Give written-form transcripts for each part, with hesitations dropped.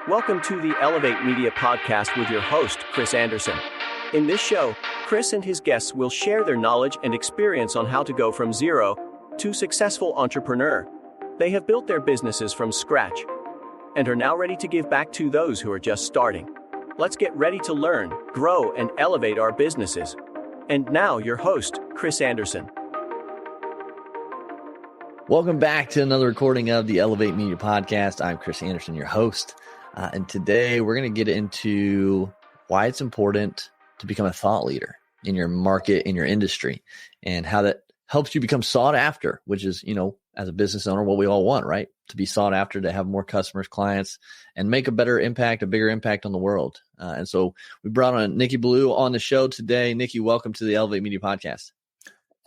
Welcome to the Elevate Media Podcast with your host, Chris Anderson. In this show, Chris and his guests will share their knowledge and experience on how to go from zero to successful entrepreneur. They have built their businesses from scratch and are now ready to give back to those who are just starting. Let's get ready to learn, grow, and elevate our businesses. And now, your host, Chris Anderson. Welcome back to another recording of the Elevate Media Podcast. I'm Chris Anderson, your host. And today we're going to get into why it's important to become a thought leader in your market, in your industry, and how that helps you become sought after, which is, as a business owner, what we all want, right? To be sought after, to have more customers, clients, and make a better impact, a bigger impact on the world. And so we brought on Nicky Billou on the show today. Nicky, welcome to the Elevate Media Podcast.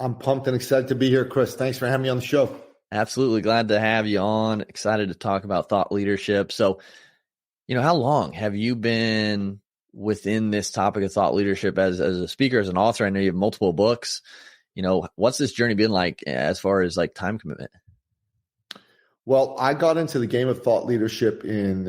I'm pumped and excited to be here, Chris. Thanks for having me on the show. Absolutely. Glad to have you on. Excited to talk about thought leadership. So, how long have you been within this topic of thought leadership as a speaker, as an author? I know you have multiple books. What's this journey been like as far as like time commitment? Well, I got into the game of thought leadership in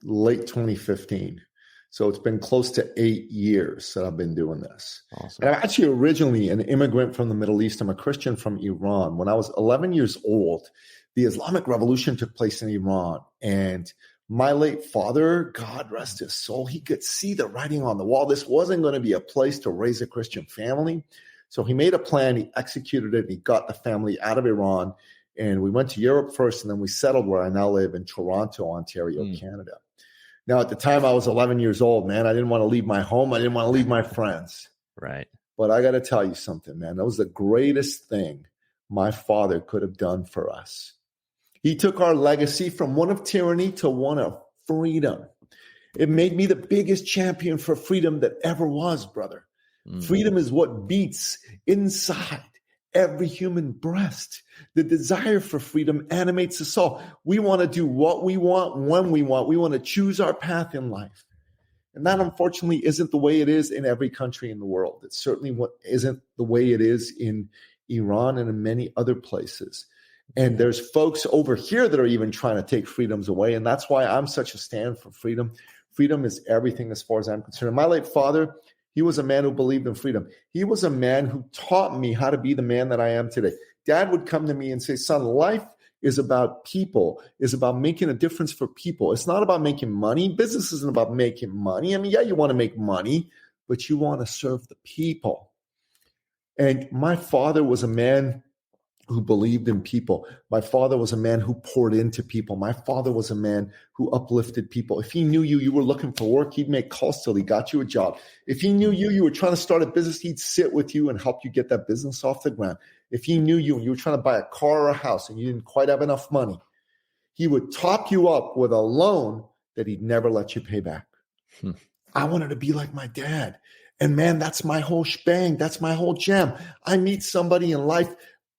late 2015. So it's been close to 8 years that I've been doing this. Awesome. And I'm actually originally an immigrant from the Middle East. I'm a Christian from Iran. When I was 11 years old, the Islamic Revolution took place in Iran. And my late father, God rest his soul, he could see the writing on the wall. This wasn't going to be a place to raise a Christian family. So he made a plan, he executed it, and he got the family out of Iran. And we went to Europe first, and then we settled where I now live in Toronto, Ontario, Canada. Now, at the time I was 11 years old, man, I didn't want to leave my home. I didn't want to leave my friends. Right. But I got to tell you something, man. That was the greatest thing my father could have done for us. He took our legacy from one of tyranny to one of freedom. It made me the biggest champion for freedom that ever was, brother. Mm-hmm. Freedom is what beats inside every human breast. The desire for freedom animates us all. We want to do what we want, when we want. We want to choose our path in life. And that, unfortunately, isn't the way it is in every country in the world. It certainly isn't the way it is in Iran and in many other places. And there's folks over here that are even trying to take freedoms away. And that's why I'm such a stand for freedom. Freedom is everything as far as I'm concerned. My late father, he was a man who believed in freedom. He was a man who taught me how to be the man that I am today. Dad would come to me and say, son, life is about people, is about making a difference for people. It's not about making money. Business isn't about making money. I mean, yeah, you want to make money, but you want to serve the people. And my father was a man who believed in people. My father was a man who poured into people. My father was a man who uplifted people. If he knew you were looking for work, he'd make calls till he got you a job. If he knew you were trying to start a business, he'd sit with you and help you get that business off the ground. If he knew you and you were trying to buy a car or a house and you didn't quite have enough money, he would top you up with a loan that he'd never let you pay back. I wanted to be like my dad. And man, that's my whole shebang. That's my whole jam. I meet somebody in life,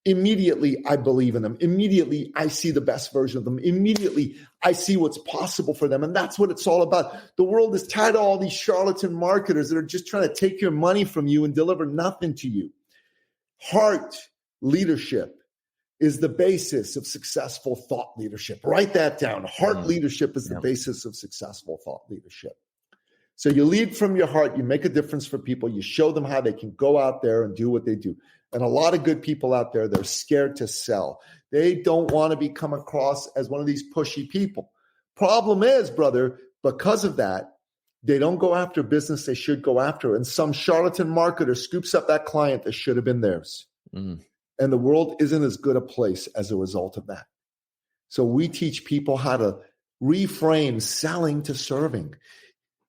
immediately, I believe in them. Immediately, I see the best version of them. Immediately, I see what's possible for them. And that's what it's all about. The world is tired of all these charlatan marketers that are just trying to take your money from you and deliver nothing to you. Heart leadership is the basis of successful thought leadership. Write that down. Heart leadership is the basis of successful thought leadership. So you lead from your heart. You make a difference for people. You show them how they can go out there and do what they do. And a lot of good people out there, they're scared to sell. They don't want to come across as one of these pushy people. Problem is, brother, because of that, they don't go after business they should go after. And some charlatan marketer scoops up that client that should have been theirs. And the world isn't as good a place as a result of that. So we teach people how to reframe selling to serving.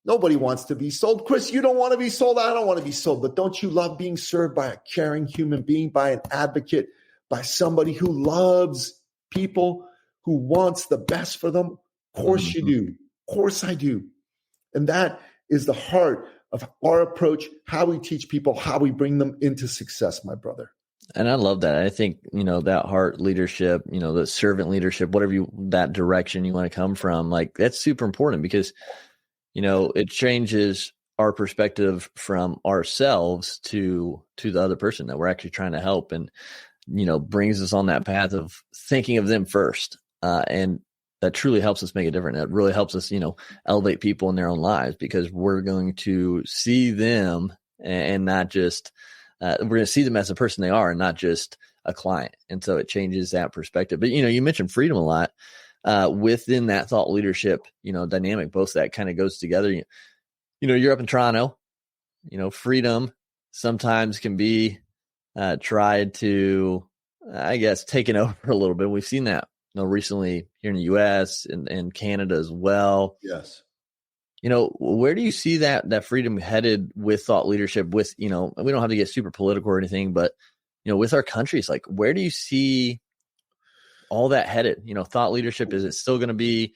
Nobody wants to be sold. Chris, you don't want to be sold. I don't want to be sold. But don't you love being served by a caring human being, by an advocate, by somebody who loves people, who wants the best for them? Of course you do. Of course I do. And that is the heart of our approach, how we teach people, how we bring them into success, my brother. And I love that. I think, that heart leadership, the servant leadership, that direction you want to come from, like that's super important because it changes our perspective from ourselves to the other person that we're actually trying to help, and brings us on that path of thinking of them first. And that truly helps us make a difference. That really helps us, elevate people in their own lives, because we're going to see them and not just, we're going to see them as the person they are and not just a client. And so it changes that perspective. But, you mentioned freedom a lot within that thought leadership, dynamic. Both that kind of goes together. You're up in Toronto, freedom sometimes can be tried to, I guess, taken over a little bit. We've seen that, recently here in the U.S. and Canada as well. Yes. Where do you see that freedom headed with thought leadership? With, we don't have to get super political or anything, but, with our countries, like, where do you see all that headed? Thought leadership, is it still going to be,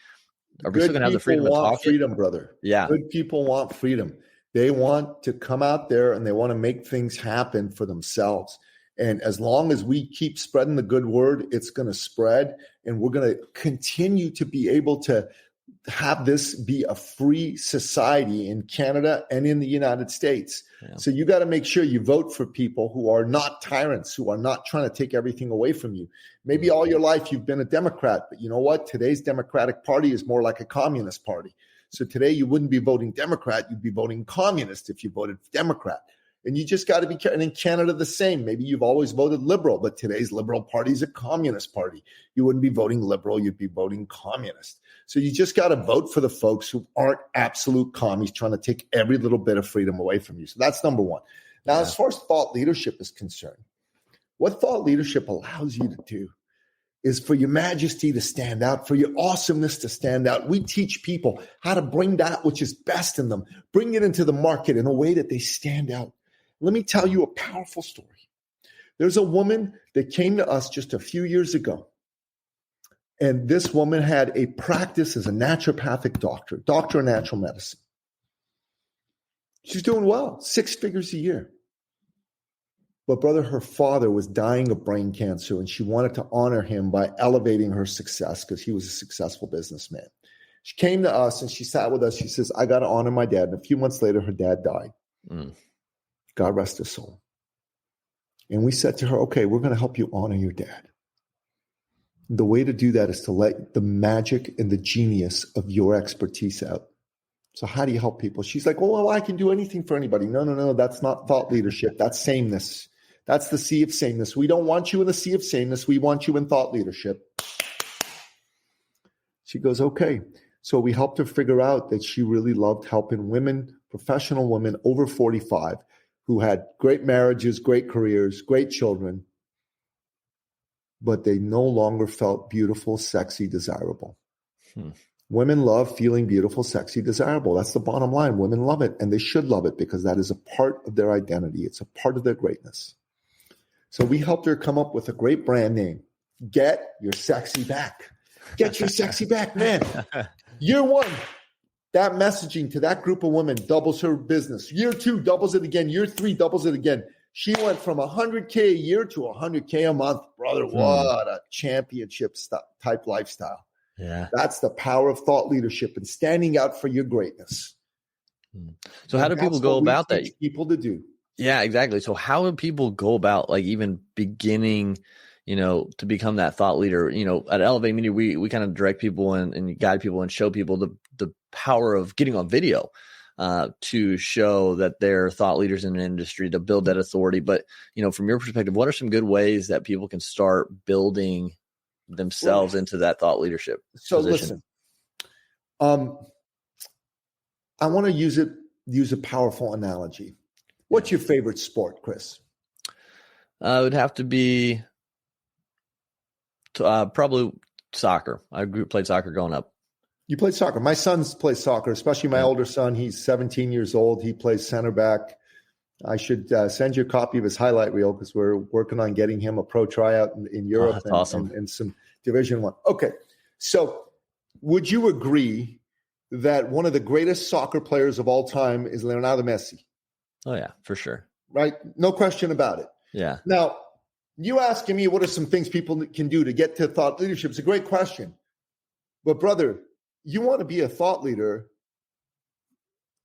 are we still going to have the freedom to talk? Freedom, brother. Yeah. Good people want freedom. They want to come out there and they want to make things happen for themselves. And as long as we keep spreading the good word, it's going to spread. And we're going to continue to be able to have this be a free society in Canada and in the United States. Yeah. So you got to make sure you vote for people who are not tyrants, who are not trying to take everything away from you. Maybe all your life you've been a Democrat, but you know what? Today's Democratic Party is more like a communist party. So today you wouldn't be voting Democrat, you'd be voting communist if you voted Democrat. And you just got to be careful. And in Canada, the same. Maybe you've always voted liberal, but today's Liberal Party is a communist party. You wouldn't be voting liberal, you'd be voting communist. So you just got to vote for the folks who aren't absolute commies trying to take every little bit of freedom away from you. So that's number one. Now, as far as thought leadership is concerned, what thought leadership allows you to do is for your majesty to stand out, for your awesomeness to stand out. We teach people how to bring that which is best in them, bring it into the market in a way that they stand out. Let me tell you a powerful story. There's a woman that came to us just a few years ago. And this woman had a practice as a naturopathic doctor of natural medicine. She's doing well, 6 figures a year. But brother, her father was dying of brain cancer, and she wanted to honor him by elevating her success because he was a successful businessman. She came to us and she sat with us. She says, I got to honor my dad. And a few months later, her dad died. God rest his soul. And we said to her, okay, we're going to help you honor your dad. The way to do that is to let the magic and the genius of your expertise out. So how do you help people? She's like, well, I can do anything for anybody. No. That's not thought leadership. That's sameness. That's the sea of sameness. We don't want you in the sea of sameness. We want you in thought leadership. She goes, okay. So we helped her figure out that she really loved helping women, professional women over 45 who had great marriages, great careers, great children, but they no longer felt beautiful, sexy, desirable. Women love feeling beautiful, sexy, desirable. That's the bottom line. Women love it, and they should love it because that is a part of their identity. It's a part of their greatness. So we helped her come up with a great brand name. Get your sexy back. Get your sexy back, man. Year one, that messaging to that group of women doubles her business. Year two, doubles it again. Year three, doubles it again. She went from $100K a year to $100K a month. Brother, what a championship type lifestyle. Yeah. That's the power of thought leadership and standing out for your greatness. So how do people go about that? People to do. Yeah, exactly. So how do people go about like even beginning, to become that thought leader? At Elevate Media, we kind of direct people and guide people and show people the power of getting on video to show that they're thought leaders in an industry, to build that authority. But, from your perspective, what are some good ways that people can start building themselves into that thought leadership position? Listen, I want to use a powerful analogy. What's your favorite sport, Chris? It would have to be probably soccer. I played soccer growing up. You played soccer. My sons play soccer, especially my older son. He's 17 years old. He plays center back. I should send you a copy of his highlight reel because we're working on getting him a pro tryout in Europe that's awesome. and some Division I. Okay, so would you agree that one of the greatest soccer players of all time is Leonardo Messi? Oh, yeah, for sure. Right? No question about it. Yeah. Now, you asking me what are some things people can do to get to thought leadership is a great question. But brother, you want to be a thought leader.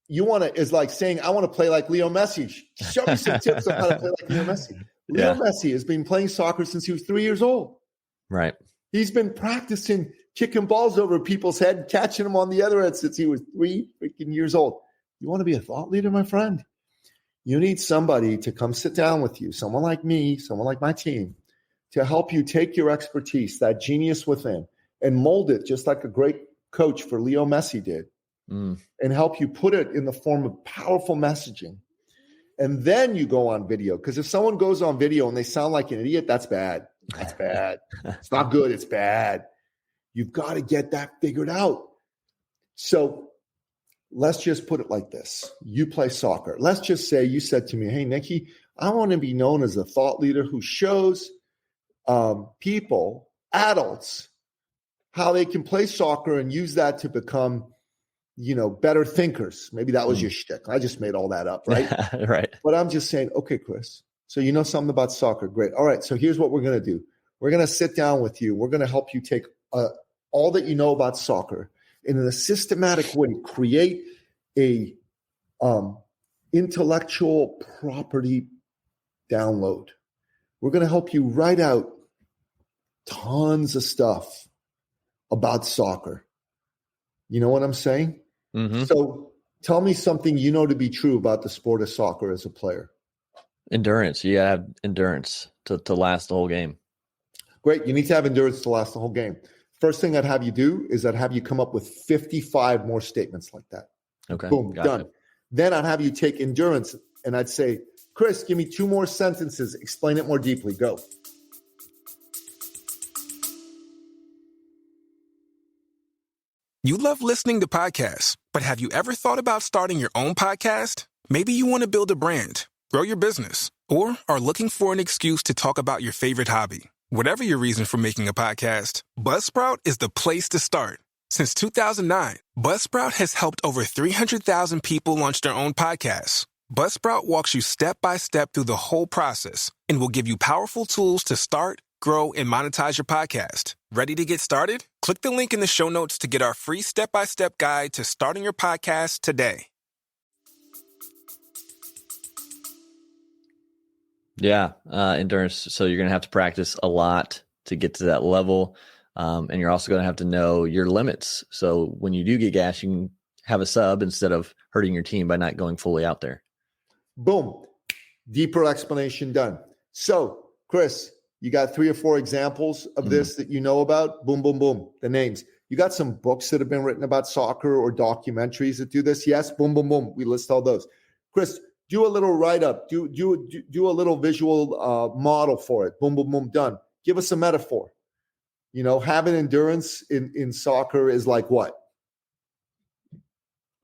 Is like saying, I want to play like Leo Messi. Show me some tips on how to play like Leo Messi. Leo Messi has been playing soccer since he was 3 years old. Right. He's been practicing kicking balls over people's head, catching them on the other end since he was 3 freaking years old. You want to be a thought leader, my friend? You need somebody to come sit down with you, someone like me, someone like my team, to help you take your expertise, that genius within, and mold it just like a great coach for Leo Messi did, and help you put it in the form of powerful messaging. And then you go on video. Because if someone goes on video and they sound like an idiot, that's bad. That's bad. It's not good. It's bad. You've got to get that figured out. So let's just put it like this. You play soccer. Let's just say you said to me, hey, Nicky, I want to be known as a thought leader who shows people, adults, how they can play soccer and use that to become, better thinkers. Maybe that was your shtick. I just made all that up, right? Right. But I'm just saying, okay, Chris, so you know something about soccer. Great. All right. So here's what we're going to do. We're going to sit down with you. We're going to help you take all that you know about soccer and in a systematic way, create a intellectual property download. We're going to help you write out tons of stuff about soccer. You know what I'm saying? Mm-hmm. So tell me something you know to be true about the sport of soccer as a player. Endurance. You gotta have endurance to last the whole game. Great. You need to have endurance to last the whole game. First thing I'd have you do is I'd have you come up with 55 more statements like that. Okay. Boom, done. Then I'd have you take endurance and I'd say, Chris, give me 2 more sentences. Explain it more deeply. Go. You love listening to podcasts, but have you ever thought about starting your own podcast? Maybe you want to build a brand, grow your business, or are looking for an excuse to talk about your favorite hobby. Whatever your reason for making a podcast, Buzzsprout is the place to start. Since 2009, Buzzsprout has helped over 300,000 people launch their own podcasts. Buzzsprout walks you step by step through the whole process and will give you powerful tools to start, grow, and monetize your podcast. Ready to get started? Click the link in the show notes to get our free step-by-step guide to starting your podcast today. Yeah, endurance. So you're going to have to practice a lot to get to that level. And you're also going to have to know your limits. So when you do get gas, you can have a sub instead of hurting your team by not going fully out there. Boom. Deeper explanation done. So, Chris, you got 3 or 4 examples of this that you know about? Boom, boom, boom. The names. You got some books that have been written about soccer or documentaries that do this? Yes. Boom, boom, boom. We list all those. Chris, do a little write-up. Do a little visual model for it. Boom, boom, boom. Done. Give us a metaphor. Having endurance in soccer is like what?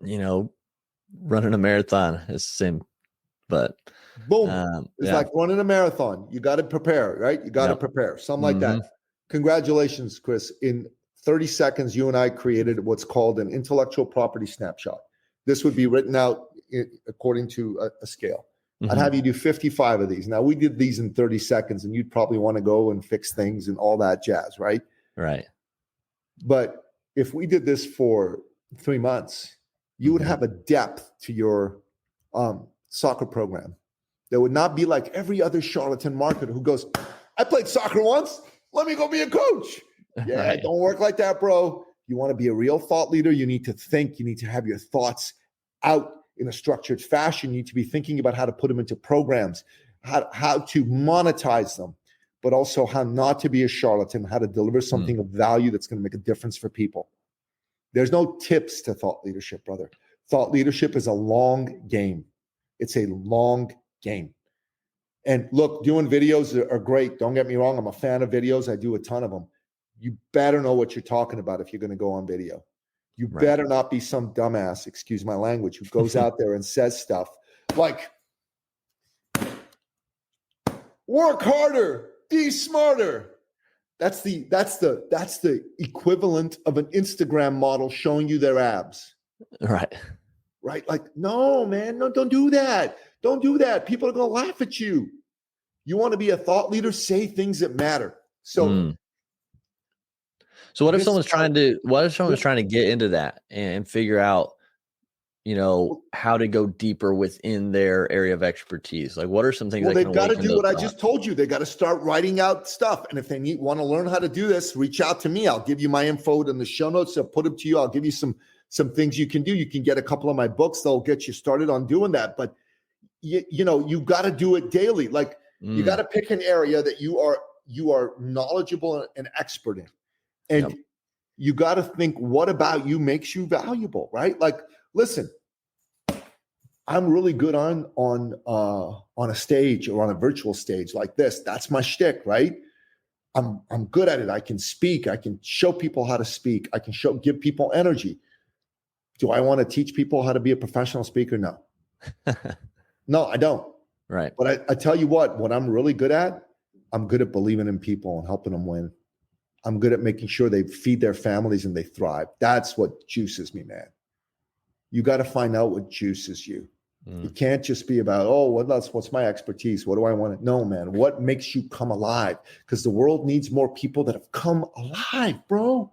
Running a marathon is the same, but boom. It's like running a marathon. You got to prepare, right? You got to prepare. Something like that. Congratulations, Chris. In 30 seconds, you and I created what's called an intellectual property snapshot. This would be written out according to a scale. I'd have you do 55 of these. Now, we did these in 30 seconds, and you'd probably want to go and fix things and all that jazz, right? Right. But if we did this for 3 months, you would have a depth to your soccer program that would not be like every other charlatan marketer who goes, I played soccer once. Let me go be a coach. Yeah, right. Don't work like that, bro. You want to be a real thought leader. You need to think. You need to have your thoughts out in a structured fashion. You need to be thinking about how to put them into programs, how to monetize them, but also how not to be a charlatan, how to deliver something of value that's going to make a difference for people. There's no tips to thought leadership, brother. Thought leadership is a long game. It's a long game. And look, doing videos are great. Don't get me wrong. I'm a fan of videos. I do a ton of them. You better know what you're talking about if you're going to go on video. You better not be some dumbass, excuse my language, who goes out there and says stuff like, work harder, be smarter. That's the equivalent of an Instagram model showing you their abs. Right. Right? Like, no, man, no, don't do that. Don't do that. People are going to laugh at you. You want to be a thought leader, say things that matter. So what if someone's trying to get into that and figure out how to go deeper within their area of expertise? Like, what are some things Well, that they've can got to awaken do those what I thoughts? just told you. They got to start writing out stuff. And if they want to learn how to do this, reach out to me. I'll give you my info in the show notes. I'll put them to you. I'll give you some things you can do. You can get a couple of my books. They'll get you started on doing that. But you got to do it daily. Like you got to pick an area that you are knowledgeable and expert in. And you got to think, what about you makes you valuable, right? Like, listen, I'm really good on a stage or on a virtual stage like this. That's my shtick, right? I'm good at it. I can speak. I can show people how to speak. I can give people energy. Do I want to teach people how to be a professional speaker? No. No, I don't. Right. But I tell you what I'm really good at, I'm good at believing in people and helping them win. I'm good at making sure they feed their families and they thrive. That's what juices me, man. You got to find out what juices you. It can't just be about, what's my expertise? What do I want to know, man? What makes you come alive? Because the world needs more people that have come alive, bro.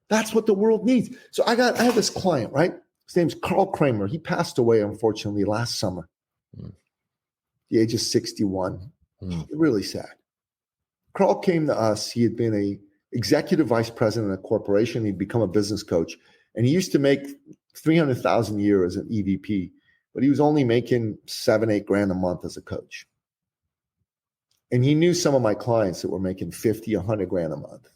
That's what the world needs. So I have this client, right? His name's Carl Kramer. He passed away, unfortunately, last summer. The age of 61. Really sad. Carl came to us. He had been a executive vice president of a corporation. He'd become a business coach. And he used to make $300,000 a year as an EVP, but he was only making $7-8 grand a month as a coach. And he knew some of my clients that were making $50, $100 grand a month.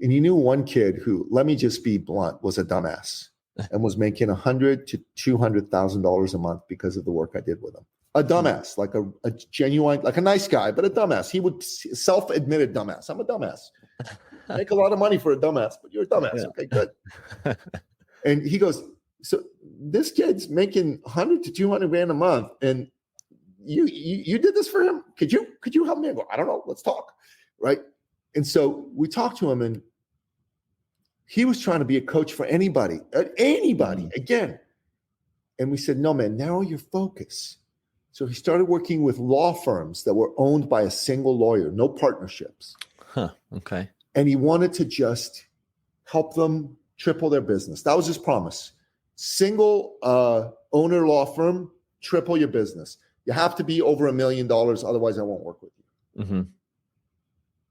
And he knew one kid who, let me just be blunt, was a dumbass and was making $100,000 to $200,000 a month because of the work I did with him. A dumbass, like a genuine, like a nice guy, but a dumbass. He would self-admitted dumbass. I'm a dumbass. Make a lot of money for a dumbass, but you're a dumbass. Yeah. Okay, good. And he goes, so this kid's making $100,000 to $200,000 a month, and you did this for him. Could you help me? I go, I don't know. Let's talk, right? And so we talked to him, and he was trying to be a coach for anybody again. And we said, no, man, narrow your focus. So he started working with law firms that were owned by a single lawyer, no partnerships. Okay. And he wanted to just help them triple their business. That was his promise. Single owner law firm, triple your business. You have to be over $1 million, otherwise I won't work with you. Mm-hmm.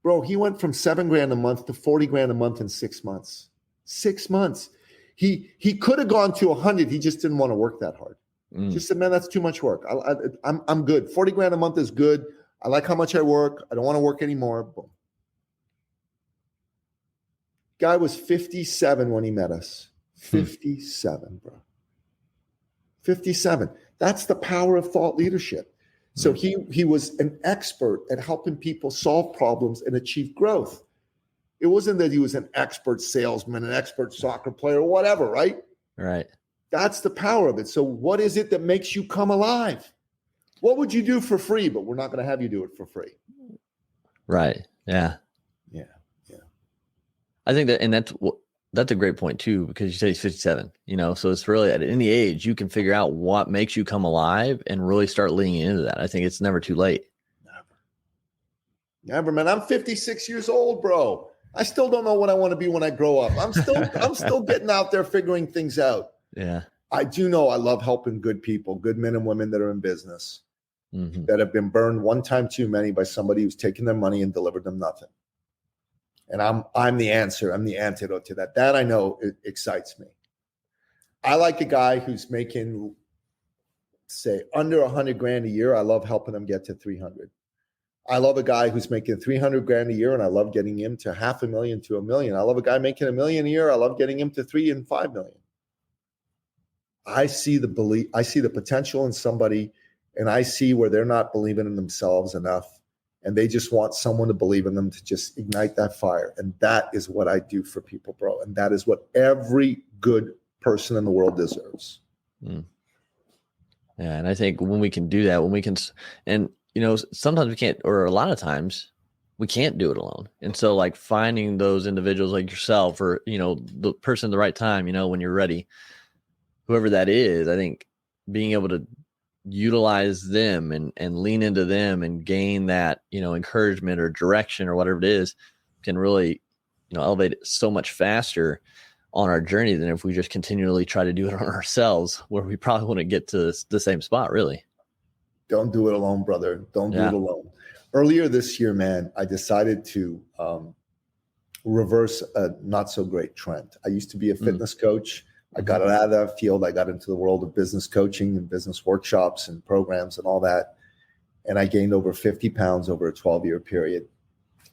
Bro, he went from $7,000 a month to $40,000 a month in 6 months. 6 months. He could have gone to 100. He just didn't want to work that hard. Just said, man, that's too much work. I'm good. $40,000 a month is good. I like how much I work. I don't want to work anymore. Boom. Guy was 57 when he met us. 57, bro. 57. That's the power of thought leadership. So he was an expert at helping people solve problems and achieve growth. It wasn't that he was an expert salesman, an expert soccer player, or whatever, right? Right. That's the power of it. So what is it that makes you come alive? What would you do for free? But we're not going to have you do it for free. Right. Yeah. Yeah. I think that, and that's a great point too, because you say he's 57, so it's really at any age you can figure out what makes you come alive and really start leaning into that. I think it's never too late. Never, man. I'm 56 years old, bro. I still don't know what I want to be when I grow up. I'm still getting out there figuring things out. Yeah. I do know I love helping good people, good men and women that are in business, that have been burned one time too many by somebody who's taken their money and delivered them nothing. And I'm the answer. I'm the antidote to that. That I know it excites me. I like a guy who's making, say, under $100,000 a year. I love helping them get to 300. I love a guy who's making $300,000 a year, and I love getting him to $500,000 to $1 million. I love a guy making $1 million a year. I love getting him to $3 and $5 million. I see the potential in somebody, and I see where they're not believing in themselves enough, and they just want someone to believe in them to just ignite that fire. And that is what I do for people, bro. And that is what every good person in the world deserves. Yeah. And I think when we can do that, and sometimes we can't, or a lot of times we can't do it alone. And so like finding those individuals like yourself, or, the person at the right time, when you're ready, whoever that is, I think being able to utilize them and lean into them and gain that, encouragement or direction or whatever it is can really, elevate it so much faster. on our journey than if we just continually try to do it on ourselves, where we probably wouldn't get to the same spot, really. Don't do it alone, brother. Don't do it alone. Earlier this year, man, I decided to reverse a not so great trend. I used to be a fitness coach. I got out of that field. I got into the world of business coaching and business workshops and programs and all that. And I gained over 50 pounds over a 12-year period.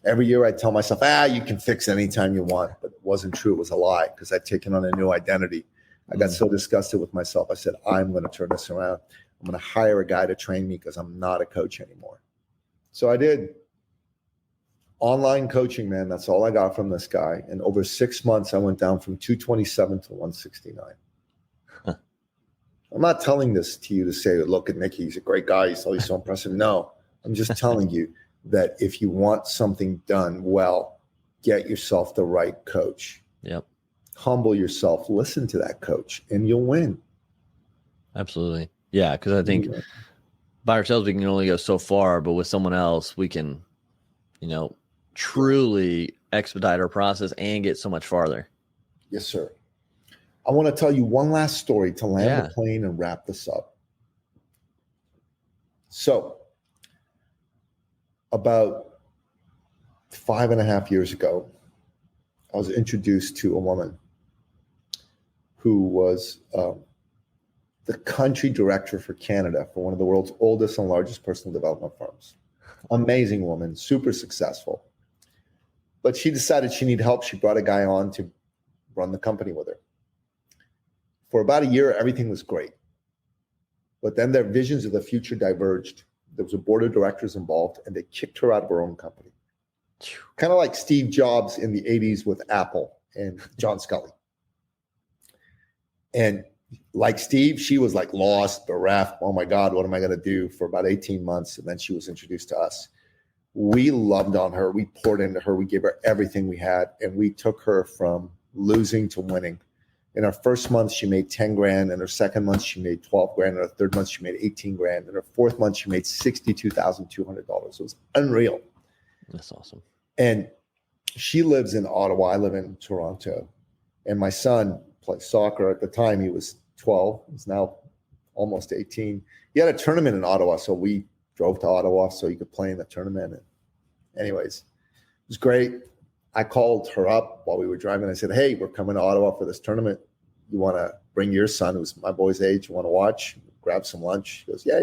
Every year I tell myself, you can fix anytime you want. But it wasn't true. It was a lie because I'd taken on a new identity. I got so disgusted with myself. I said, I'm going to turn this around. I'm going to hire a guy to train me because I'm not a coach anymore. So I did. Online coaching, man, that's all I got from this guy. And over 6 months, I went down from 227 to 169. Huh. I'm not telling this to you to say, look at Nicky, he's a great guy. He's always so impressive. No, I'm just telling you that if you want something done well, get yourself the right coach. Yep. Humble yourself. Listen to that coach, and you'll win. Absolutely. Yeah, because I think by ourselves, we can only go so far, but with someone else, we can, truly expedite our process and get so much farther. Yes, sir. I want to tell you one last story to land the plane and wrap this up. So about 5.5 years ago, I was introduced to a woman who was the country director for Canada for one of the world's oldest and largest personal development firms. Amazing woman, super successful. But she decided she needed help. She brought a guy on to run the company with her. For about a year, everything was great. But then their visions of the future diverged. There was a board of directors involved, and they kicked her out of her own company. Kind of like Steve Jobs in the 80s with Apple and John Scully. And like Steve, she was like lost, bereft. Oh my God, what am I going to do for about 18 months? And then she was introduced to us. We loved on her. We poured into her. We gave her everything we had. And we took her from losing to winning. In her first month, she made 10 grand. In her second month, she made 12 grand. In her third month, she made 18 grand. In her fourth month, she made $62,200. It was unreal. That's awesome. And she lives in Ottawa. I live in Toronto. And my son plays soccer. At the time, he was 12. He's now almost 18. He had a tournament in Ottawa, so we drove to Ottawa so he could play in the tournament. And anyways, it was great. I called her up while we were driving. I said, hey, we're coming to Ottawa for this tournament. You want to bring your son, who's my boy's age, you want to watch? Grab some lunch? She goes, yeah.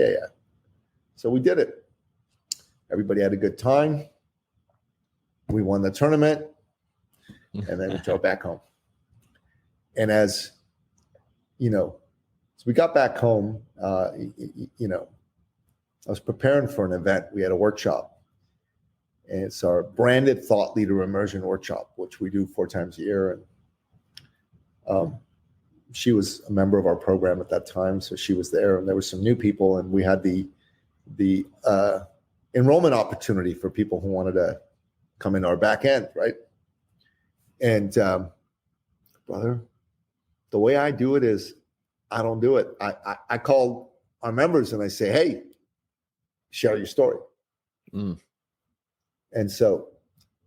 So we did it. Everybody had a good time. We won the tournament, and then we drove back home. And as we got back home, I was preparing for an event. We had a workshop. And it's our branded thought leader immersion workshop, which we do 4 times a year. And she was a member of our program at that time, so she was there. And there were some new people, and we had the enrollment opportunity for people who wanted to come into our back end, right? And brother, the way I do it is I don't do it. I call our members and I say, hey, share your story. And so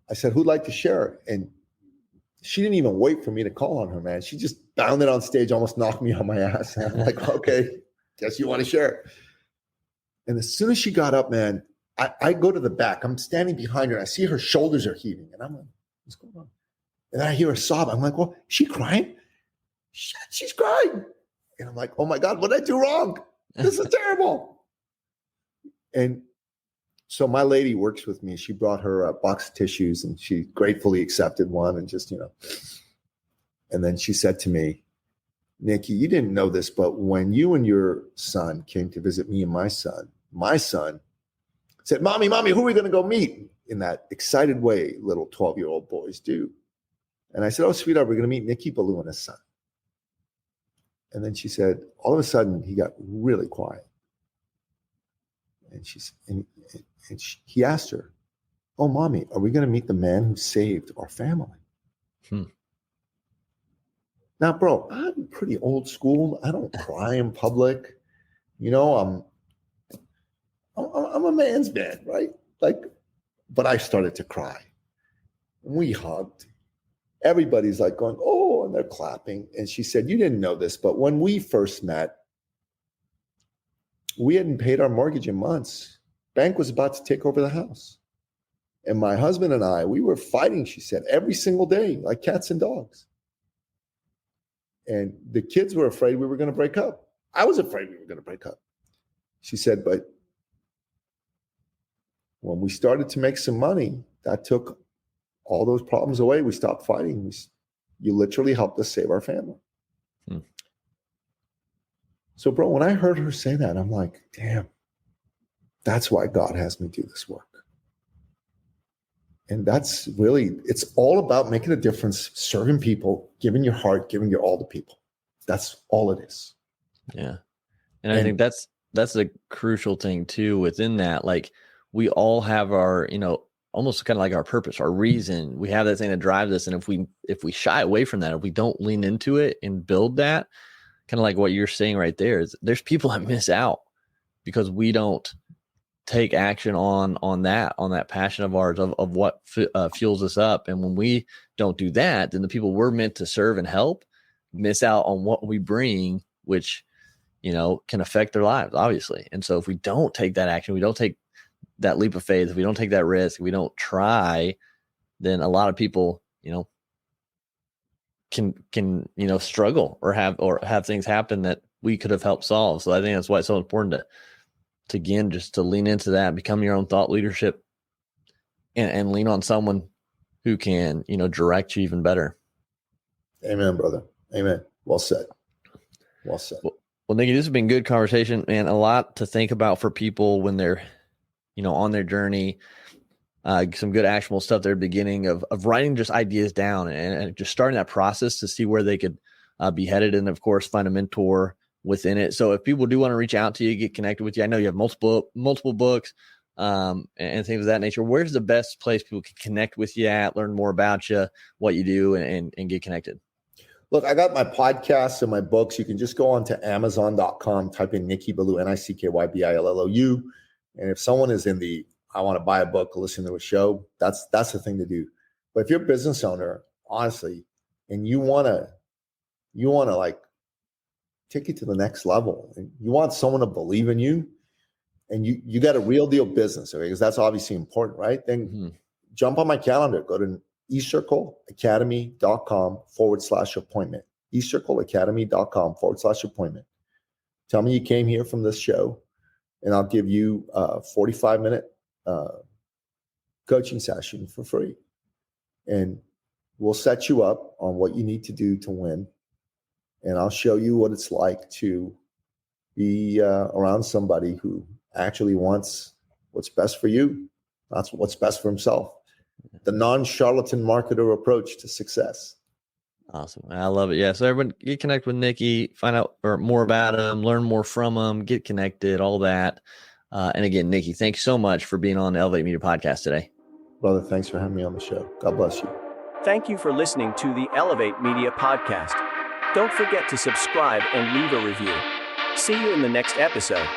I said, who'd like to share? And she didn't even wait for me to call on her, man. She just bounded on stage, almost knocked me on my ass. And I'm like, okay, guess you want to share. And as soon as she got up, man, I go to the back. I'm standing behind her. And I see her shoulders are heaving. And I'm like, what's going on? And then I hear her sob. I'm like, well, is she crying? Shit, she's crying. And I'm like, oh my God, what did I do wrong? This is terrible. And so my lady works with me. She brought her a box of tissues, and she gratefully accepted one, and just, and then she said to me, Nicky, you didn't know this, but when you and your son came to visit me and my son said, Mommy, who are we going to go meet? In that excited way little 12-year-old boys do. And I said, oh, sweetheart, we're going to meet Nicky Billou and his son. And then she said, all of a sudden, he got really quiet. And he asked her, oh, Mommy, are we going to meet the man who saved our family? Now, bro, I'm pretty old school. I don't cry in public. I'm a man's man, right? But I started to cry. And we hugged. Everybody's like going, oh, oh, and they're clapping. And she said, you didn't know this, but when we first met, we hadn't paid our mortgage in months. Bank was about to take over the house. And my husband and I, we were fighting, she said, every single day, like cats and dogs. And the kids were afraid we were going to break up. I was afraid we were going to break up. She said, but when we started to make some money, that took all those problems away. We stopped fighting. You literally helped us save our family. So, bro, when I heard her say that, I'm like, damn, that's why God has me do this work. And that's really, it's all about making a difference, serving people, giving your heart, giving your all to people. That's all it is. Yeah. And I think that's a crucial thing too within that. Like, we all have our, almost kind of like our purpose, our reason. We have that thing that drives us. And if we shy away from that, if we don't lean into it and build that, kind of like what you're saying right there, is there's people that miss out because we don't take action on that passion of ours, of what fuels us up. And when we don't do that, then the people we're meant to serve and help miss out on what we bring, which, can affect their lives, obviously. And so if we don't take that action, we don't take that leap of faith, if we don't take that risk, if we don't try, then a lot of people, can struggle or have things happen that we could have helped solve. So I think that's why it's so important to again, just to lean into that, become your own thought leadership and lean on someone who can, direct you even better. Amen, brother. Amen. Well said. Well said. Well, Nicky, this has been good conversation, and a lot to think about for people when they're, on their journey. Some good actionable stuff there at the beginning of writing just ideas down and just starting that process to see where they could be headed. And of course, find a mentor within it. So if people do want to reach out to you, get connected with you, I know you have multiple books and things of that nature. Where's the best place people can connect with you at, learn more about you, what you do, and get connected? Look, I got my podcasts and my books. You can just go on to Amazon.com, type in Nicky Billou, NickYBillou. And if someone is in the, I want to buy a book, listen to a show, that's the thing to do. But if you're a business owner, honestly, and you want to like take it to the next level, and you want someone to believe in you, and you got a real deal business, okay? Because that's obviously important, right? Then jump on my calendar, go to eCircleacademy.com/appointment. eCircleacademy.com/appointment. Tell me you came here from this show, and I'll give you a 45-minute coaching session for free. And we'll set you up on what you need to do to win. And I'll show you what it's like to be around somebody who actually wants what's best for you, not what's best for himself. The non-charlatan marketer approach to success. Awesome. I love it. Yeah. So everyone get connected with Nicky, find out more about him, learn more from him, get connected, all that. And again, Nicky, thanks so much for being on the Elevate Media podcast today. Brother, thanks for having me on the show. God bless you. Thank you for listening to the Elevate Media podcast. Don't forget to subscribe and leave a review. See you in the next episode.